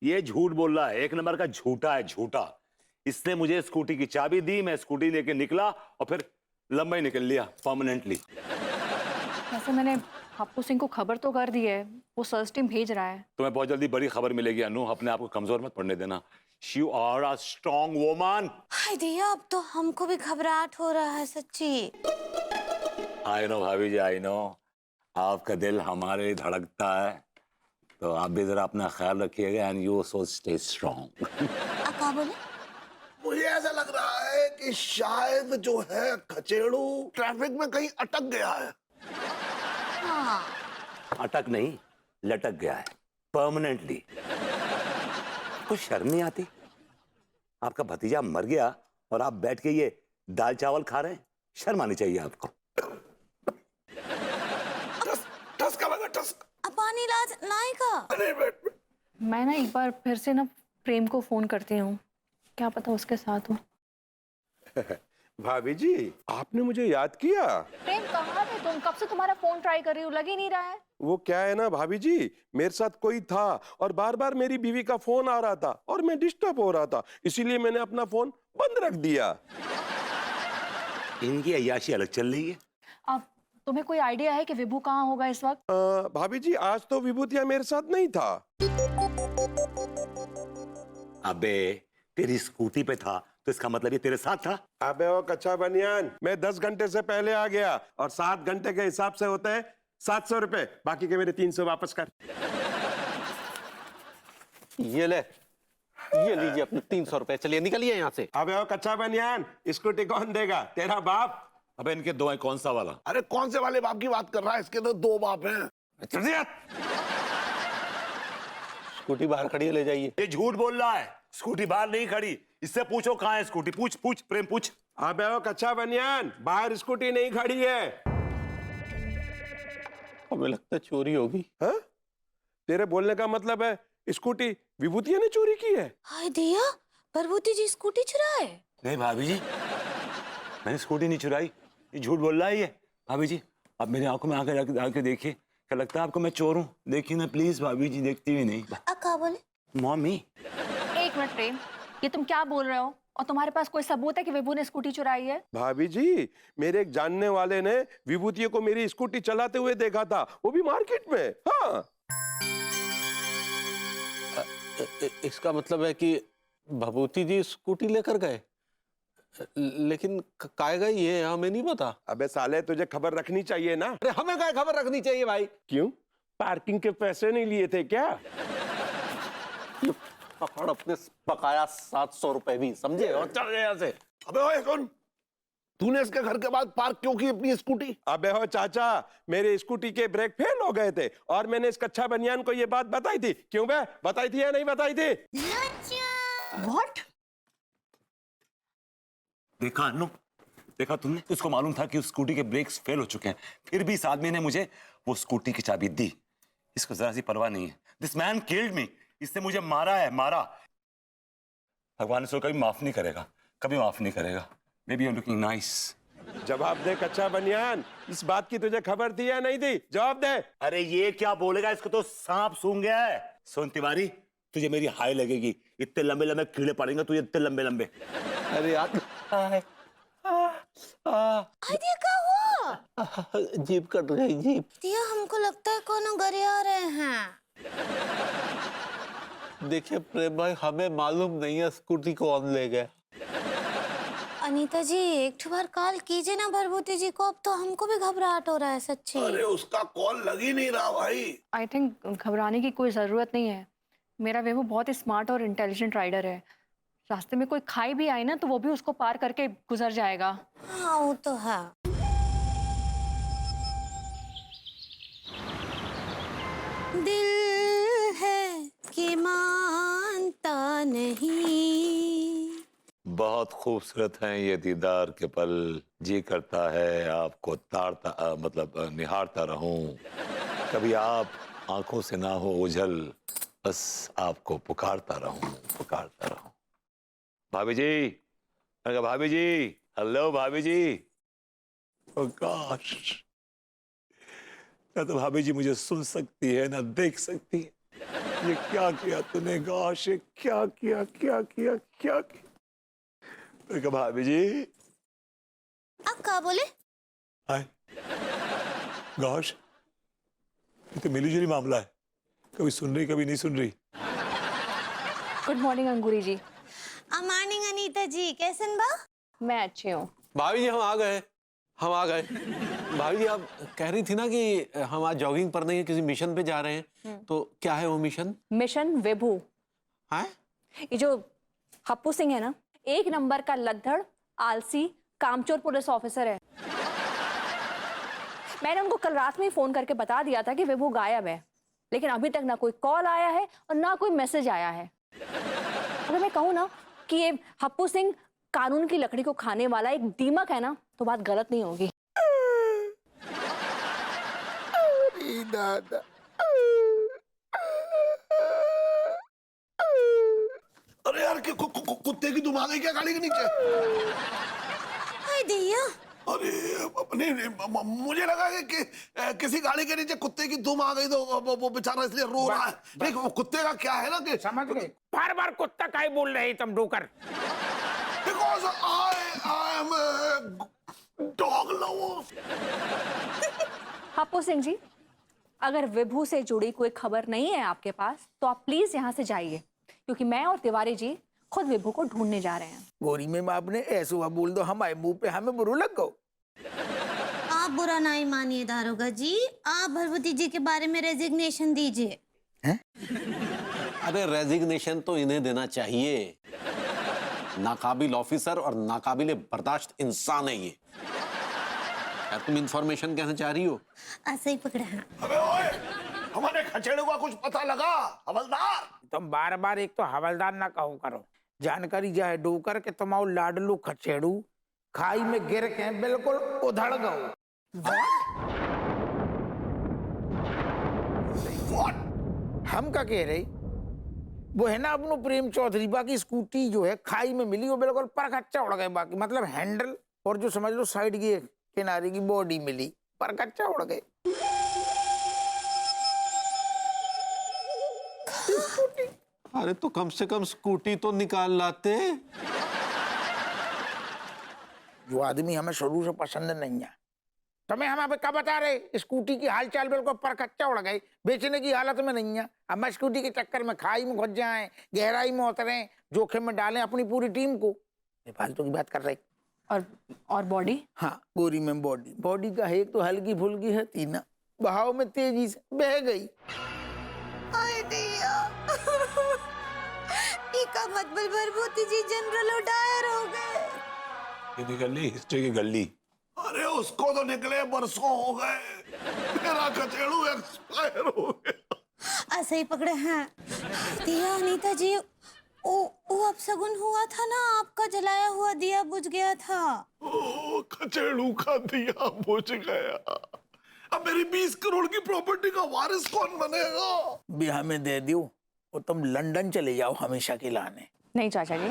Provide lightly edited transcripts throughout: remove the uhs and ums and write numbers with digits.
ये झूठ बोल रहा है, एक नंबर का झूठा है, झूठा। इसने मुझे स्कूटी की चाबी दी, मैं स्कूटी लेके निकला और फिर लंबा ही निकल लिया परमानेंटली। वैसे मैंने पप्पू सिंह को खबर तो कर दी है, वो सर्च टीम भेज रहा है। तुम्हें बहुत जल्दी बड़ी खबर मिलेगी अनु, अपने आप को कमजोर मत पड़ने देना। You are a strong woman. हाय दिया, अब तो हमको भी घबराहट हो रहा है सच्ची। आई नो भाभी जी, आई नो आपका दिल हमारे लिए धड़कता है, तो आप भी जरा अपना ख्याल रखिएगा and you so stay strong. आप क्या बोले? मुझे ऐसा लग रहा है कि शायद जो है खचेड़ू ट्रैफिक में कहीं अटक गया है। हाँ। अटक नहीं, लटक गया है परमानेंटली। कुछ शर्म नहीं आती? आपका भतीजा मर गया और आप बैठ के ये दाल चावल खा रहे हैं, शर्म आनी चाहिए आपको। ठसका लगा, ठसका। अपानी लाज नाई का। अरे बैठ। मैं ना एक बार फिर से ना प्रेम को फोन करती हूँ, क्या पता उसके साथ हो। भाभी जी, आपने मुझे याद किया। प्रेम कहाँ थे तुम? कब से तुम्हारा फोन ट्राई कर रही हूँ, लग ही नहीं रहा है। वो क्या है ना भाभी जी, मेरे साथ कोई था और बार बार मेरी बीवी का फोन आ रहा था और मैं डिस्टर्ब हो रहा था, इसीलिए मैंने अपना फोन बंद रख दिया। इनकी अय्याशी अलग चल रही है। अब तुम्हें कोई आइडिया है कि विभू कहाँ होगा इस वक्त? भाभी जी, आज तो विभूतिया मेरे साथ नहीं था। अबे तेरी स्कूटी पे था तो इसका मतलब ये तेरे साथ था। अबे वो कच्चा बनियान, मैं 10 घंटे से पहले आ गया और 7 घंटे के हिसाब से होते हैं 700 रुपए, बाकी के मेरे 300 वापस कर। ये ले, ये लीजिए अपने 300 रुपए, चलिए निकलिए यहाँ से। अबे वो कच्चा बनियान, स्कूटी कौन देगा? तेरा बाप। अबे इनके दो हैं, कौन सा वाला? अरे कौन से वाले बाप की बात कर रहा है? इसके तो 2 बाप हैं। स्कूटी बाहर खड़ी है, ले जाइए। ये झूठ बोल रहा है, स्कूटी बाहर नहीं खड़ी। इससे पूछो कहाँ है स्कूटी, पूछ पूछ प्रेम पूछ। अबे वो कच्चा बनियान, बाहर स्कूटी नहीं खड़ी है। हमें लगता है चोरी होगी। हाँ? तेरे बोलने का मतलब है स्कूटी विभूतिया ने चोरी की है? हाय दिया, प्रभुति जी स्कूटी चुराए? नहीं भाभी जी, मैंने स्कूटी नहीं चुराई, ये झूठ बोल रहा है ये। भाभी जी आप मेरी आंखों में आके देखिए, क्या लगता है आपको मैं चोर हूँ? देखिए ना प्लीज भाभी जी, देखती भी नहीं। आप क्या बोले? मम्मी। एक मिनट प्रेम, ये तुम क्या बोल रहे हो? और तुम्हारे पास कोई सबूत है कि विभू ने स्कूटी चुराई है? भाभी जी, मेरे एक जानने वाले ने विभूतिया को मेरी स्कूटी चलाते हुए देखा था, वो भी मार्केट में। हाँ। इसका मतलब है कि भभूति जी स्कूटी लेकर गए, लेकिन काहे गए ये हमें नहीं पता। अबे साले, तुझे खबर रखनी चाहिए ना। अरे हमें क्या खबर रखनी चाहिए भाई? क्यों? पार्किंग के पैसे नहीं लिए थे क्या? पकड़ अपने बकाया 700 रुपए भी, समझे? और चल गए यहाँ से। अबे ओए कौन? तूने इसके घर के बाद पार्क क्यों की अपनी स्कूटी? अबे हो चाचा, मेरे स्कूटी के ब्रेक फेल हो गए थे और मैंने इस कच्चा बनियान को ये बात बताई थी। क्यों बे, बताई थी या नहीं बताई थी? व्हाट? देखा अनु, देखा तुमने? उसको मालूम था कि उस स्कूटी के ब्रेक्स फेल हो चुके हैं, फिर भी इस आदमी ने मुझे वो स्कूटी की चाबी दी। इसको जरा सी परवाह नहीं है। दिस मैन किल्ड मी, इसने मुझे मारा है, मारा। भगवान इसको कभी माफ नहीं करेगा, कभी माफ नहीं करेगा। Maybe you are looking nice. जवाब दे कच्चा बनियान, इस बात की तुझे खबर थी या नहीं थी? जवाब दे। अरे ये क्या बोलेगा, इसको तो सांप सूंघ गया है। सुन तिवारी, तुझे मेरी हाय लगेगी, इतने लंबे लंबे कीड़े पड़ेंगे तुझे, इतने लंबे लंबे। अरे यार, हाय दिया, क्या हुआ? जीप कट गई, जीप। दिया, हमको लगता है कोनो गरिया रहे हैं। देखिए प्रेम भाई, हमें मालूम नहीं है स्कूटी कौन ले गया। अनीता जी, एक बार कॉल कीजिए ना प्रभुति जी को, अब तो हमको भी घबराहट हो रहा है सच्ची। अरे उसका कॉल लग ही नहीं रहा भाई। आई थिंक घबराने की कोई ज़रूरत नहीं है। मेरा विभू बहुत ही स्मार्ट और इंटेलिजेंट राइडर है। रास्ते में कोई खाई भी आई ना तो वो भी उसको पार करके गुजर जाएगा। हाँ वो तो है। दिल है कि मानता नहीं। बहुत खूबसूरत हैं ये दीदार के पल, जी करता है आपको तारता मतलब निहारता रहूं। कभी आप आंखों से ना हो ओझल, बस आपको पुकारता रहूं, पुकारता रहूं। भाभी जी, मैंने कहा भाभी जी, हेलो भाभी जी। ओह गॉश, ना तो भाभी जी मुझे सुन सकती है ना देख सकती है। ये क्या किया तूने गॉश, ये क्या किया क्या किया क्या किया। मैं कहा भाभी जी आप क्या बोले? हाय गॉश, ये तो मिली जुली मामला है, कभी सुन रही कभी नहीं सुन रही। गुड मॉर्निंग अंगूरी जी। मॉर्निंग अनीता जी, कैसन बा? मैं अच्छी हूँ। भाभी जी हम आ गए, हम आ गए। भाभी जी आप कह रही थी ना कि हम आज जॉगिंग पर नहीं किसी मिशन पे जा रहे हैं, तो क्या है वो मिशन? मिशन विभू। है ये जो हप्पू सिंह है ना, एक नंबर का लद्दड़, आलसी, कामचोर पुलिस ऑफिसर है। मैंने उनको कल रात में ही फोन करके बता दिया था कि विभू गायब है, लेकिन अभी तक ना कोई कॉल आया है और ना कोई मैसेज आया है। अगर मैं कहूँ ना कि ये हप्पू सिंह कानून की लकड़ी को खाने वाला एक दीमक है ना, तो बात गलत नहीं होगी। अरे यार कुत्ते की दुम आ गई क्या गाड़ी के नीचे? हाय दैया, अरे नहीं, मुझे लगा कि किसी गाड़ी के नीचे कुत्ते की दुम आ गई तो वो बेचारा इसलिए रो रहा है। नहीं वो कुत्ते का क्या है ना कि समझ गए। बार बार कुत्ता काहे बोल रहे तुम डोकर? because I am a dog lover। Happu Singh ji, अगर विभू से जुड़ी कोई खबर नहीं है आपके पास, तो आप प्लीज यहाँ से जाइए, क्योंकि मैं और तिवारी जी खुद विभू को ढूंढने जा रहे हैं। गोरी में आपने ऐसा हुआ बोल दो हमारे मुंह पे हमें बुरा लग गो। आप बुरा नहीं मानिए दारोगा जी, आप भगवती जी के बारे में रेजिग्नेशन दीजिए। अरे रेजिग्नेशन तो इन्हें देना चाहिए, नाकाबिल ऑफिसर और नाकाबिल बर्दाश्त इंसान है ये। यार तुम इंफॉर्मेशन कहना चाह रही हो? ऐसे ही पकड़ा है। अबे ओए, हमारे खचेड़े का कुछ पता लगा हवलदार? तुम बार बार एक तो हवलदार ना कहो करो, जानकारी जाए डोकर के तुम लाडलू खचेड़ू खाई में गिर के बिल्कुल उधड़ गओ। हम क्या कह रहे, वो है ना अपनो प्रेम चौधरी बाकी स्कूटी जो है खाई में मिली, वो बिल्कुल पर कच्चा उड़ गए, बाकी मतलब हैंडल और जो समझ लो साइड की किनारे की बॉडी मिली, पर कच्चा उड़ गए। अरे तो कम से कम स्कूटी तो निकाल लाते। जो आदमी हमें शुरू से पसंद नहीं है, तुम्हें हम क्या बता रहे, स्कूटी की हालचाल बिल्कुल पर कच्चा उड़ गई, बेचने की हालत में नहीं है। अब मैं स्कूटी के चक्कर में खाई में घुस जाए, गहराई में उतरे, जोखिम में डालें अपनी पूरी टीम को, ये फालतू की बात कर रहे। और बॉडी? हाँ गोरी में बॉडी का है तो हल्की फुल्की है, तीना बहाव में तेजी से बह गई। हाय दैया, इका मतबल भरभूति जी जनरल रिटायर हो गए। ये गली हिस्ट्री की गली। अरे उसको तो निकले बरसों हो गए, मेरा खचेड़ू एक्सपायर हो गया। ऐसे ही पकड़े हैं। दिया अनीता जी, वो अपशगुन हुआ था ना, आपका जलाया हुआ दिया बुझ गया था। ओ, खचेड़ू का दिया बुझ गया। अब मेरी 20 करोड़ की प्रॉपर्टी का वारिस कौन बनेगा? ब्याह में दे दियो और तुम लंदन चले जाओ हमेशा के लाने। नहीं चाचा जी,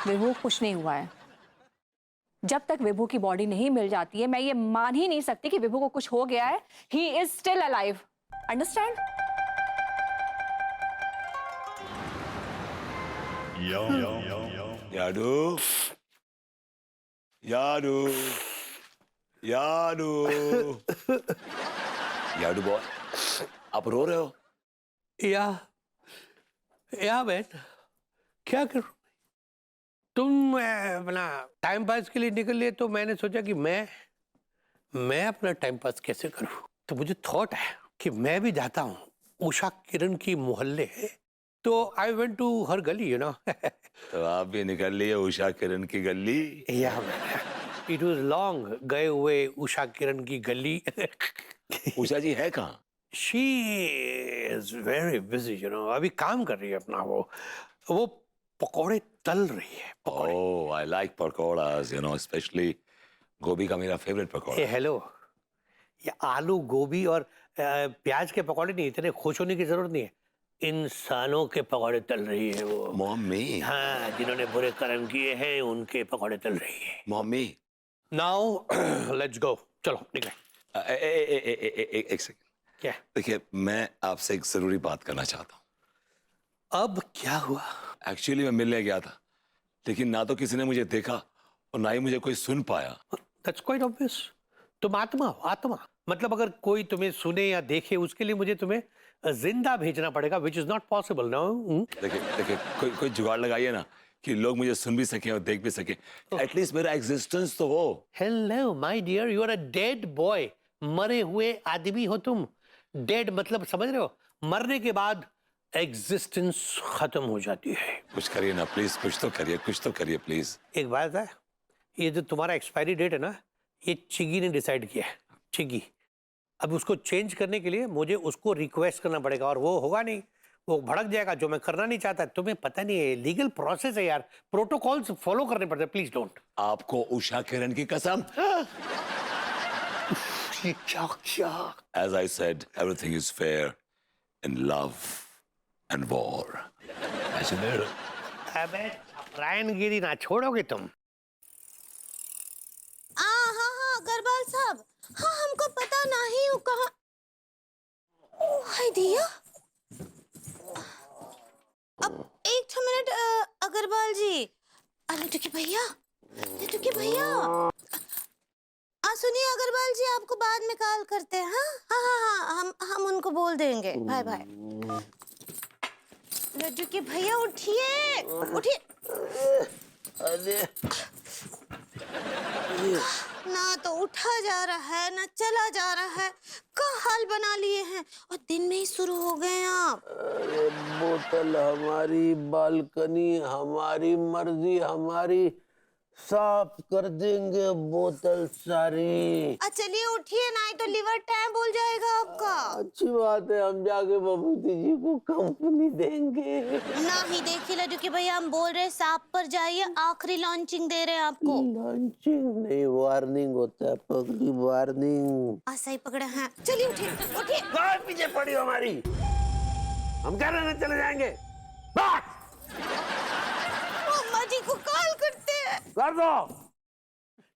विभू कुछ नहीं हुआ है। जब तक विभू की बॉडी नहीं मिल जाती है, मैं ये मान ही नहीं सकती कि विभू को कुछ हो गया है। He is still alive, understand? याडू याडू याडू याडू बॉय, आप रो रहे हो? या बेट, क्या करूं? तुम अपना टाइम पास के लिए निकल लिए, तो मैंने सोचा कि मैं अपना टाइम पास कैसे करूं। तो मुझे थॉट है कि मैं भी जाता हूं उषा किरण की मोहल्ले है, तो आई वेंट टू हर गली, यू नो। तो आप भी निकल लिए उषा किरण की गली? या इट वाज लॉन्ग गए हुए उषा किरण की गली। उषा जी है कहाँ? She is very busy, you know. अभी काम कर रही है अपना, वो पकौड़े तल रही है। Oh, I like pakoras, you know, especially गोभी का मेरा फेवरेट पकौड़ा। हेलो, ये आलू गोभी और प्याज के पकौड़े नहीं, इतने खुश होने की जरूरत नहीं है। इंसानों के पकौड़े तल रही है वो। मम्मी। हाँ, जिन्होंने बुरे कर्म किए हैं उनके पकौड़े तल रही है। मम्मी। नाउ लेट्स गो, चलो निकले। एक सेकंड, क्या? देखिए, मैं आपसे एक जरूरी बात करना चाहता हूँ। अब क्या हुआ? एक्चुअली मैं मिलने गया था, लेकिन ना तो किसी ने मुझे देखा और ना ही मुझे कोई सुन पाया। That's quite obvious. तुम आत्मा हो, आत्मा। मतलब अगर कोई तुम्हें सुने या देखे उसके लिए मुझे तुम्हें जिंदा भेजना पड़ेगा, which is not possible now. देखिए कोई जुगाड़ लगाइए ना कि लोग मुझे सुन भी सकें और देख भी सकें। एटलीस्ट मेरा एग्जिस्टेंस तो हो। Hello my dear, you are a dead boy. मरे हुए आदमी हो तुम। डेड मतलब समझ रहे हो, मरने के बाद एग्जिस्टेंस खत्म हो जाती है। कुछ करिए ना प्लीज, कुछ तो करिए प्लीज। एक बात है, ये जो तुम्हारा एक्सपायरी डेट है ना, ये चिगी ने डिसाइड किया है। चिगी, अब उसको चेंज करने के लिए मुझे उसको रिक्वेस्ट करना पड़ेगा, और वो होगा नहीं, वो भड़क जाएगा, जो मैं करना नहीं चाहता। तुम्हें पता नहीं है, लीगल प्रोसेस है यार, प्रोटोकॉल्स फॉलो करने पड़ते हैं। Please don't. आपको उषा किरण की कसम। As I said, everything is fair in love and war. अबे रायनगिरी ना छोड़ोगे तुम? हाँ हाँ अग्रवाल साहब, हाँ हमको पता नहीं हूँ कहाँ। ओ हाय दिया, अब एक मिनट अग्रवाल जी। लड्डू के भैया सुनिए अग्रवाल जी, आपको बाद में कॉल करते हैं। हाँ हाँ हाँ हम उनको बोल देंगे। Bye bye. लड्डू के भैया उठिए उठिए। ना तो उठा जा रहा है ना चला जा रहा है, का हाल बना लिए हैं, और दिन में ही शुरू हो गए आप। अरे बोतल हमारी, बालकनी हमारी, मर्जी हमारी, साफ कर देंगे बोतल सारी। चलिए उठिए, नहीं तो लिवर टाइम बोल जाएगा आपका। अच्छी बात है, हम जाके बबूती जी को कंपनी देंगे। नहीं देखिए लड्डू के भैया, हम बोल रहे साफ पर जाइए, आखिरी लॉन्चिंग दे रहे हैं आपको। लॉन्चिंग नहीं, वार्निंग होता है, पगली वार्निंग। सही पकड़े हैं। चलिए उठिए उठिए। बहुत पीछे पड़ी हो हमारी, हम कह रहे हैं चले जाएंगे। बस मम्मा जी को कॉल करते हैं। कर दो।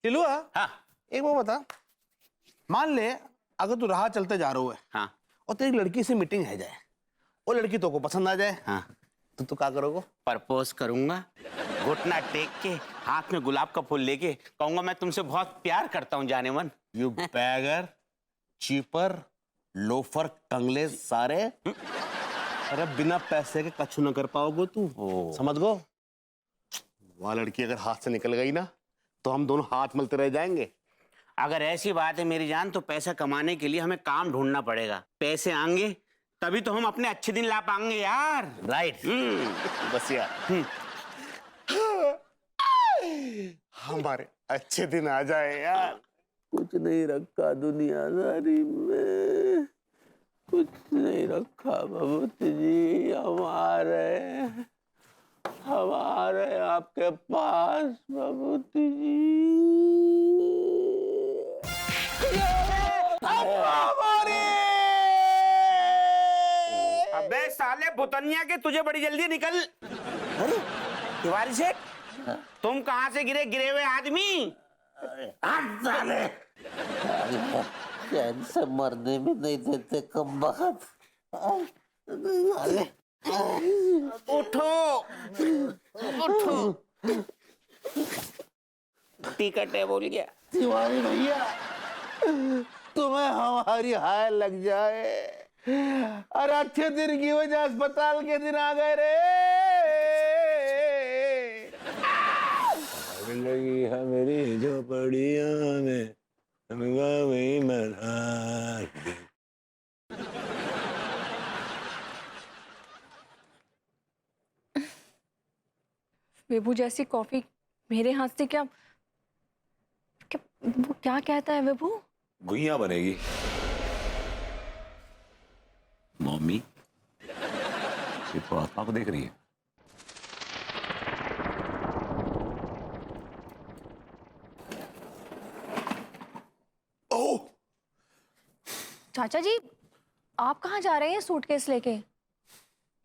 टिलुआ, हाँ एक बात बता, मान ले अगर तू राह चलते जा रहा है, हाँ, और तेरी लड़की से मीटिंग है जाए, वो लड़की तो को पसंद आ जाए, हाँ, तो क्या करोगे? प्रपोज करूंगा, घुटना टेक के, हाथ में गुलाब का फूल लेके कहूंगा मैं तुमसे बहुत प्यार करता हूँ जाने मन। You bagger, cheaper, loafer, Kangle सारे। अरे बिना पैसे के कछु न कर पाओगे तू, समझ गो। वह लड़की अगर हाथ से निकल गई ना, तो हम दोनों हाथ मलते रह जाएंगे। अगर ऐसी बात है मेरी जान, तो पैसा कमाने के लिए हमें काम ढूंढना पड़ेगा। पैसे आएंगे तभी तो हम अपने अच्छे दिन ला पाएंगे यार। राइट। बस यार हमारे अच्छे दिन आ जाए यार। कुछ नहीं रखा दुनियादारी में, कुछ नहीं रखा भगवती जी, हमारे आपके पास भगवती जी। अबे साले भुतनिया के, तुझे बड़ी जल्दी निकल। अरे तिवारी सेठ, तुम कहाँ से गिरे हुए आदमी? साले चैन से मरने भी नहीं देते कम वक्त। उठो उठो, टिकट है बोल गया। तिवारी भैया, तुम्हें हमारी हाय लग जाए, और अच्छे दिन की वजह अस्पताल के दिन आ गए रे। लगी है मेरी झोपड़ियां में, वही मरा। विभू जैसी कॉफी मेरे हाथ से क्या वो क्या कहता है विभू? गुइया बनेगी। मम्मी, ये तो आत्मा को देख रही है। ओह, चाचा जी, आप कहाँ जा रहे हैं सूटकेस लेके?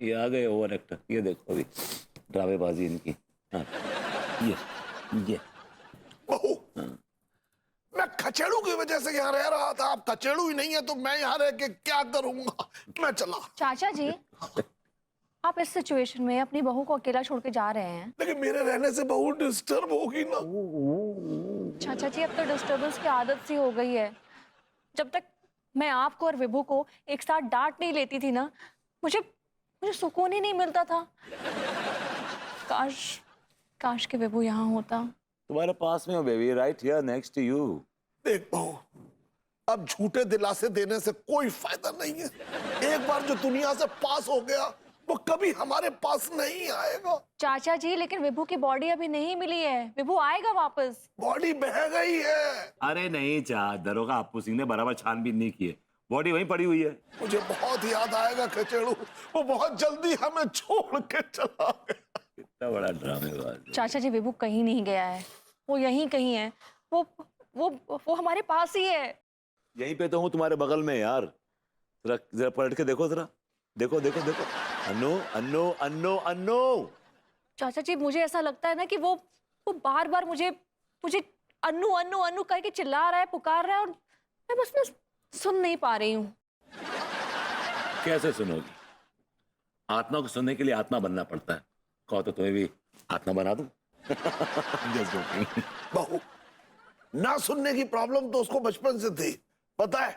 ये आ गए ओवर एक्टर, ये देखो अभी ड्रामेबाजी इनकी। हाँ, ये बहू, मैं कचेड़ू की वजह से यहाँ रह रहा था। अब कचेड़ू ही नहीं है तो मैं यहाँ रह के क्या करूंगा। मैं चला। चाचा जी, आप इस सिचुएशन में अपनी बहू को अकेला छोड़ के जा रहे हैं। लेकिन मेरे रहने से बहू डिस्टर्ब होगी ना। चाचा जी, अब तो डिस्टर्बेंस की आदत सी हो गई है। जब तक मैं आपको और विभू को एक साथ डांट नहीं लेती थी ना, मुझे सुकून ही नहीं मिलता था। काश के विभू यहाँ होता। तुम्हारे पास में हो baby, right here next to you. देख बहू, अब झूठे दिलासे देने से कोई फायदा नहीं है। एक बार जो दुनिया से पास हो गया वो कभी हमारे पास नहीं आएगा। चाचा जी, लेकिन विभू की बॉडी अभी नहीं मिली है। विभू आएगा वापस। बॉडी बह गई है। अरे नहीं चा, दरोगा अप्पू सिंह ने बराबर छानबीन नहीं की है, बॉडी वहीं पड़ी हुई है। मुझे बहुत याद आएगा कचेड़ू, वो बहुत जल्दी हमें छोड़ के चला गया। कितना बड़ा ड्रामेबाज। चाचा जी, विभू कहीं नहीं गया है, वो यहीं कहीं है। वो हमारे पास ही है। यहीं पे तो हूँ, तुम्हारे बगल में यार। जरा जरा पलट के देखो, जरा देखो देखो देखो। अन्नो अन्नो अन्नो अन्नो। चाचा जी, मुझे ऐसा लगता है ना कि वो बार बार मुझे अन्नू अन्नू अन्नू करके चिल्ला रहा है, पुकार रहा है, और मैं बस ना सुन नहीं पा रही हूँ। कैसे सुनोगी? आत्मा को सुनने के लिए आत्मा बनना पड़ता है। कहो तो तुम्हें भी आत्मा बना दूं। Just joking। बहू, ना सुनने की प्रॉब्लम तो उसको बचपन से थी। पता है,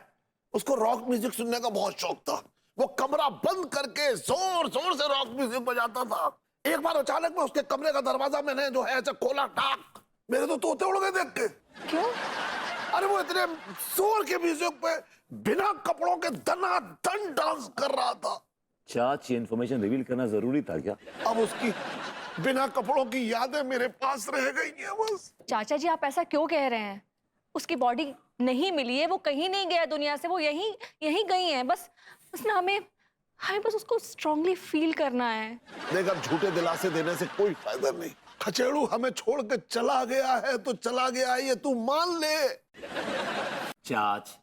उसको रॉक म्यूजिक सुनने का बहुत शौक था। वो कमरा बंद करके जोर जोर से रॉक म्यूजिक बजाता था। एक बार अचानक में उसके कमरे का दरवाजा मैंने जो है ऐसे खोला, टाक, मेरे तो तोते उड़ गए देख के। क्यों? अरे वो इतने जोर के म्यूजिक पे बिना कपड़ों के दनादन डांस कर रहा था। चाची, इन्फॉर्मेशन रिवील करना जरूरी था क्या? अब उसकी बिना कपड़ों की यादें मेरे पास रह गई हैं बस। चाचा जी, आप ऐसा क्यों कह रहे हैं? उसकी बॉडी नहीं मिली है, वो कहीं नहीं गया दुनिया से, वो यहीं गई है। बस ना हमें बस उसको स्ट्रांगली फील करना है। देख, अब झूठे दिलासे देने से कोई फायदा नहीं। खचेड़ू हमें छोड़ के चला गया है तो चला गया है, ये तू मान ले। चाच,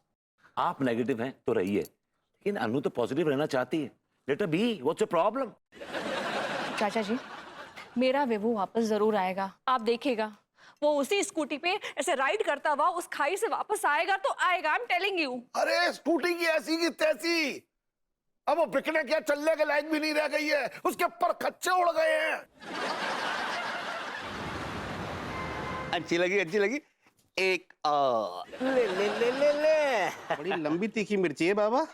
आप नेगेटिव हैं तो रहिए, लेकिन अनु तो पॉजिटिव रहना चाहती है। Let her be, what's your problem? चाचा जी, मेरा विभू वापस जरूर आएगा, आप देखिएगा। वो उसी स्कूटी पे ऐसे राइड करता हुआ उस खाई से वापस आएगा तो आएगा, आई एम टेलिंग यू। अरे स्कूटी की ऐसी की तैसी, अब वो बिकने क्या चलने के लायक भी नहीं रह गई है। उसके पर खच्चे उड़ गए हैं। अच्छी लगी। एक ले ले ले ले ले। बड़ी लंबी तीखी मिर्ची है बाबा।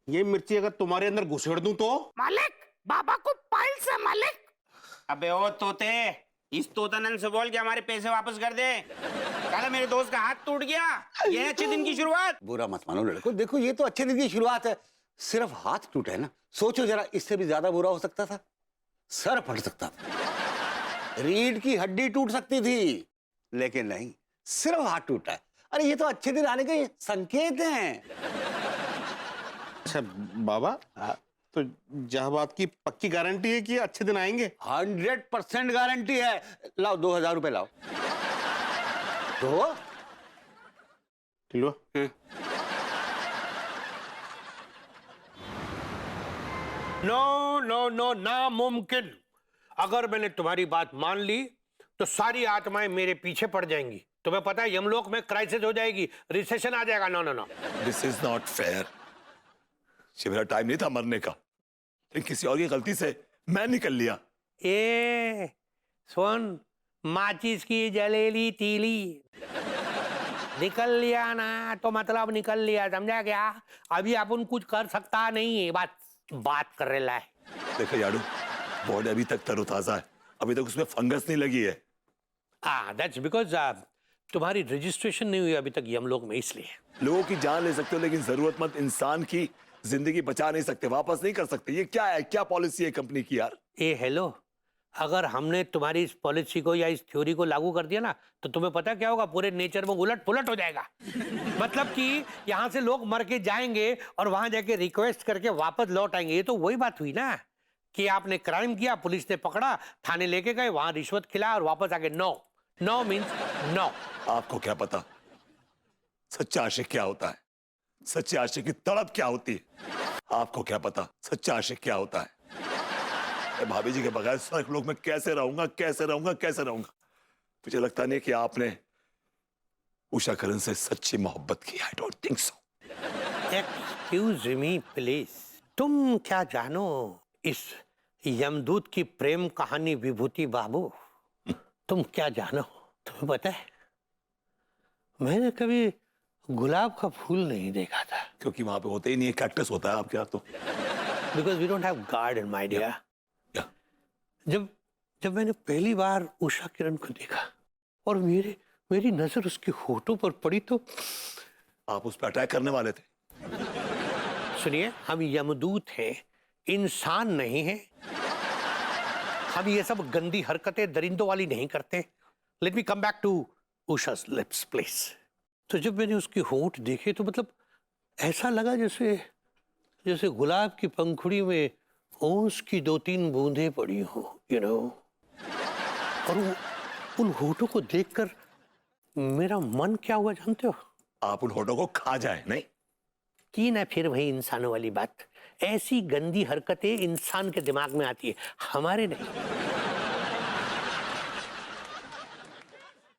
ये मिर्ची अगर तुम्हारे अंदर घुसेड़ दूं तो? मालिक, बाबा को पाइल से मालिक। अबे ओ तोते, इस तोतानंद से बोल के हमारे पैसे वापस कर दे। कल मेरे दोस्त का हाथ टूट गया, ये अच्छे दिन की शुरुआत। बुरा मत मानो लड़को, देखो ये तो अच्छे दिन की शुरुआत है। सिर्फ हाथ टूटा है ना, सोचो जरा, इससे भी ज्यादा बुरा हो सकता था। सर फट सकता था, रीढ़ की हड्डी टूट सकती थी, लेकिन नहीं, सिर्फ हाथ टूटा है। अरे ये तो अच्छे दिन आने के संकेत हैं। अच्छा बाबा, तो जहाबाद की पक्की गारंटी है कि अच्छे दिन आएंगे? 100% गारंटी है। लाओ 2000 रुपए लाओ। तो लो। नो, नामुमकिन। अगर मैंने तुम्हारी बात मान ली तो सारी आत्माएं मेरे पीछे पड़ जाएंगी। तुम्हें पता है, यमलोक में क्राइसिस हो जाएगी, रिसेशन आ जाएगा। No. This is not fair. ये मेरा टाइम नहीं था मरने का, लेकिन किसी और की गलती से मैं निकल लिया। ए सुन, माचिस की जलेली तीली, निकल लिया ना तो मतलब निकल लिया, समझा क्या? अभी अपन कुछ कर सकता नहीं है, बात कर रहा है। देखो याडू, बॉडी अभी तक तरोताजा है, अभी तक उसमें फंगस नहीं लगी है। दैट्स बिकॉज तुम्हारी रजिस्ट्रेशन नहीं हुई अभी तक यमलोक में, इसलिए। लोगों की जान ले सकते हो, लेकिन जरूरतमंद इंसान की जिंदगी बचा नहीं सकते, वापस नहीं कर सकते। ये क्या है, क्या पॉलिसी है कंपनी की यार? हेलो, अगर हमने तुम्हारी इस पॉलिसी को या इस थ्योरी को लागू कर दिया ना, तो तुम्हें पता क्या होगा? पूरे नेचर में उलट पुलट हो जाएगा। मतलब कि यहाँ से लोग मर के जाएंगे और वहां जाके रिक्वेस्ट करके वापस लौट आएंगे। ये तो वही बात हुई ना कि आपने क्राइम किया, पुलिस ने पकड़ा, थाने लेके गए, वहां रिश्वत खिलाया और वापस आके नो मीन्स नो। आपको क्या पता सच्चा आशिक क्या होता है, सच्चे आशिक की तड़प क्या होती है? आपको क्या पता सच्चा आशिक क्या होता है? भाभी जी के बगैर स्वर्ग लोक में कैसे रहूंगा? मुझे लगता नहीं कि आपने उषा करण से सच्ची मोहब्बत की? I don't think so. Excuse me please, तुम क्या जानो इस यमदूत की प्रेम कहानी विभूति बाबू? तुम क्या जानो? तुम्हें पता है मैंने कभी गुलाब का फूल नहीं देखा था। क्योंकि वहां पे होते ही नहीं है, कैक्टस होता है आपके यहाँ तो। Because we don't have garden my dear. जब मैंने पहली बार उषा किरण को देखा और मेरी नजर उसके होठों पर पड़ी तो आप उस पर अटैक करने वाले थे। सुनिए, हम यमदूत हैं, इंसान नहीं हैं। हम ये सब गंदी हरकतें दरिंदों वाली नहीं करते। Let me come back to Usha's lips please. तो जब मैंने उसके होंठ देखे तो मतलब ऐसा लगा जैसे गुलाब की पंखुड़ी में ओस की 2-3 बूंदें पड़ी हो, यू नो। और उन होठों को देखकर मेरा मन क्या हुआ जानते हो? आप उन होठों को खा जाए। नहीं की ना फिर वही इंसानों वाली बात। ऐसी गंदी हरकतें इंसान के दिमाग में आती है, हमारे नहीं।